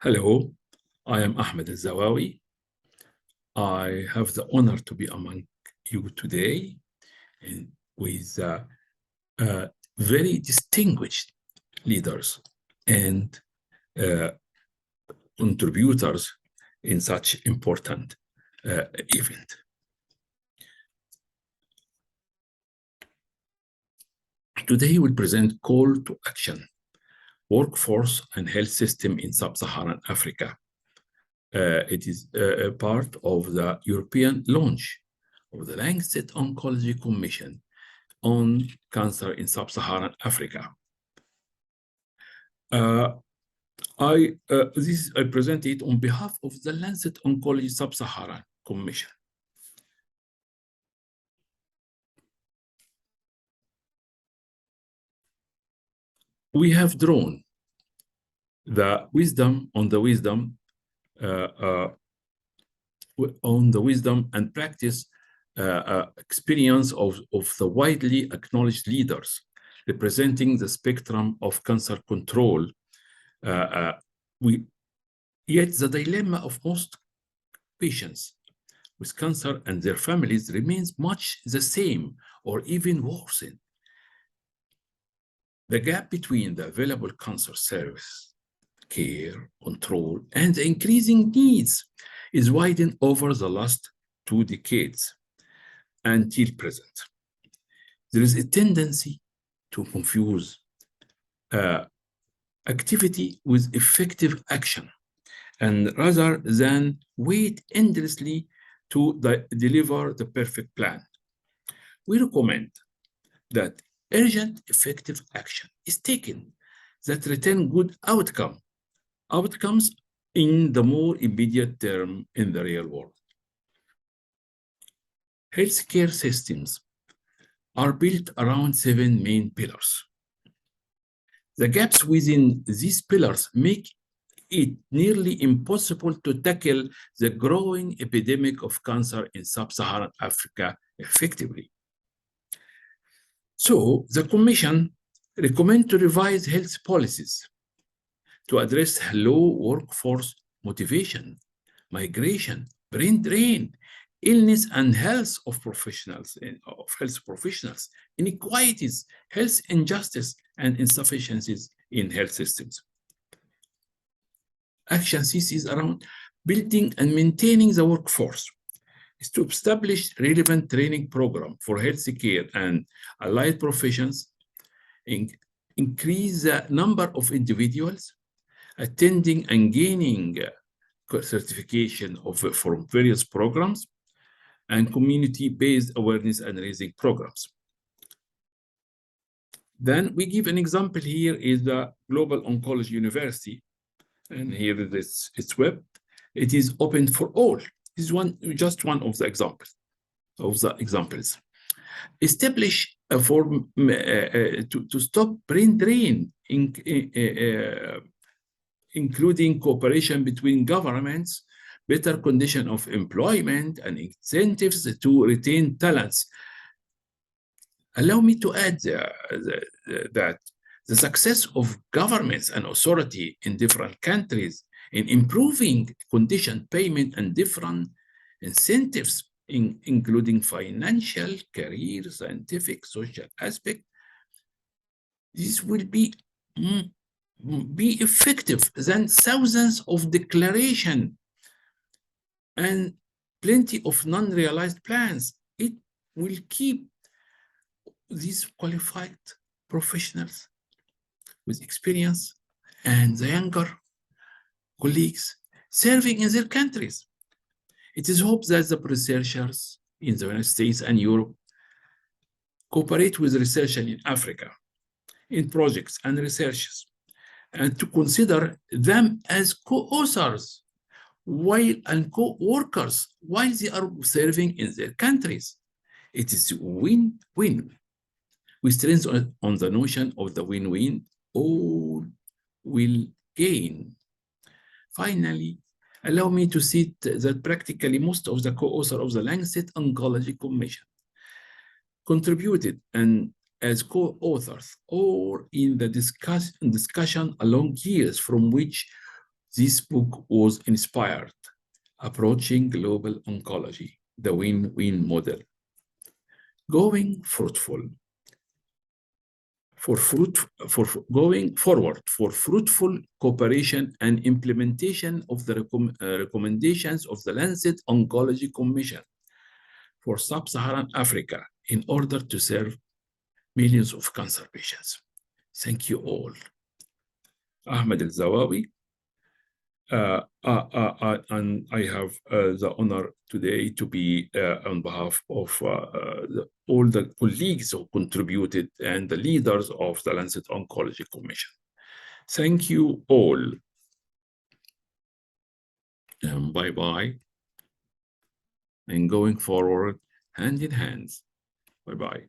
Hello, I am Ahmed Elzawawy. I have the honor to be among you today and with very distinguished leaders and uh, contributors in such important event. Today we'll present Call to Action, Workforce and Health System in Sub-Saharan Africa. It is a part of the European launch of the Lancet Oncology Commission on cancer in Sub-Saharan Africa. I present it on behalf of the Lancet Oncology Sub-Saharan Commission. We have drawn the wisdom and practice experience of the widely acknowledged leaders representing the spectrum of cancer control. Yet the dilemma of most patients with cancer and their families remains much the same or even worsened. The gap between the available cancer service, care, control, and the increasing needs is widened over the last 2 decades until present. There is a tendency to confuse activity with effective action, and rather than wait endlessly to deliver the perfect plan. We recommend that urgent, effective action is taken that return good outcomes in the more immediate term in the real world. Healthcare systems are built around 7 main pillars. The gaps within these pillars make it nearly impossible to tackle the growing epidemic of cancer in sub-Saharan Africa effectively. So the Commission recommends to revise health policies to address low workforce motivation, migration, brain drain, illness and health professionals, inequalities, health injustice, and insufficiencies in health systems. Action CCs around building and maintaining the workforce is to establish relevant training program for healthcare and allied professions, increase the number of individuals attending and gaining certification from various programs, and community-based awareness and raising programs. Then we give an example here is the Global Oncology University, and here it is its web. It is open for all. This is just one of the examples. Establish a form to stop brain drain, including cooperation between governments, better condition of employment, and incentives to retain talents. Allow me to add that the success of governments and authority in different countries in improving condition payment and different incentives, including financial, career, scientific, social aspect, this will be effective than thousands of declarations and plenty of non-realized plans. It will keep these qualified professionals with experience and the younger colleagues serving in their countries. It is hoped that the researchers in the United States and Europe cooperate with researchers in Africa in projects and researches, and to consider them as co-authors and co-workers while they are serving in their countries. It is win-win. We strengthen on the notion of the win-win, all will gain. Finally, allow me to cite that practically most of the co-authors of the Lancet Oncology Commission contributed and as co-authors or in the discussion along years from which This book was inspired, Approaching Global Oncology, the Win-Win Model. Going forward for fruitful cooperation and implementation of the recommendations of the Lancet Oncology Commission for Sub-Saharan Africa in order to serve millions of cancer patients. Thank you all. Ahmed Elzawawy, and I have the honor today to be on behalf of all the colleagues who contributed and the leaders of the Lancet Oncology Commission. Thank you all. Bye-bye. And going forward, hand in hand. Bye-bye.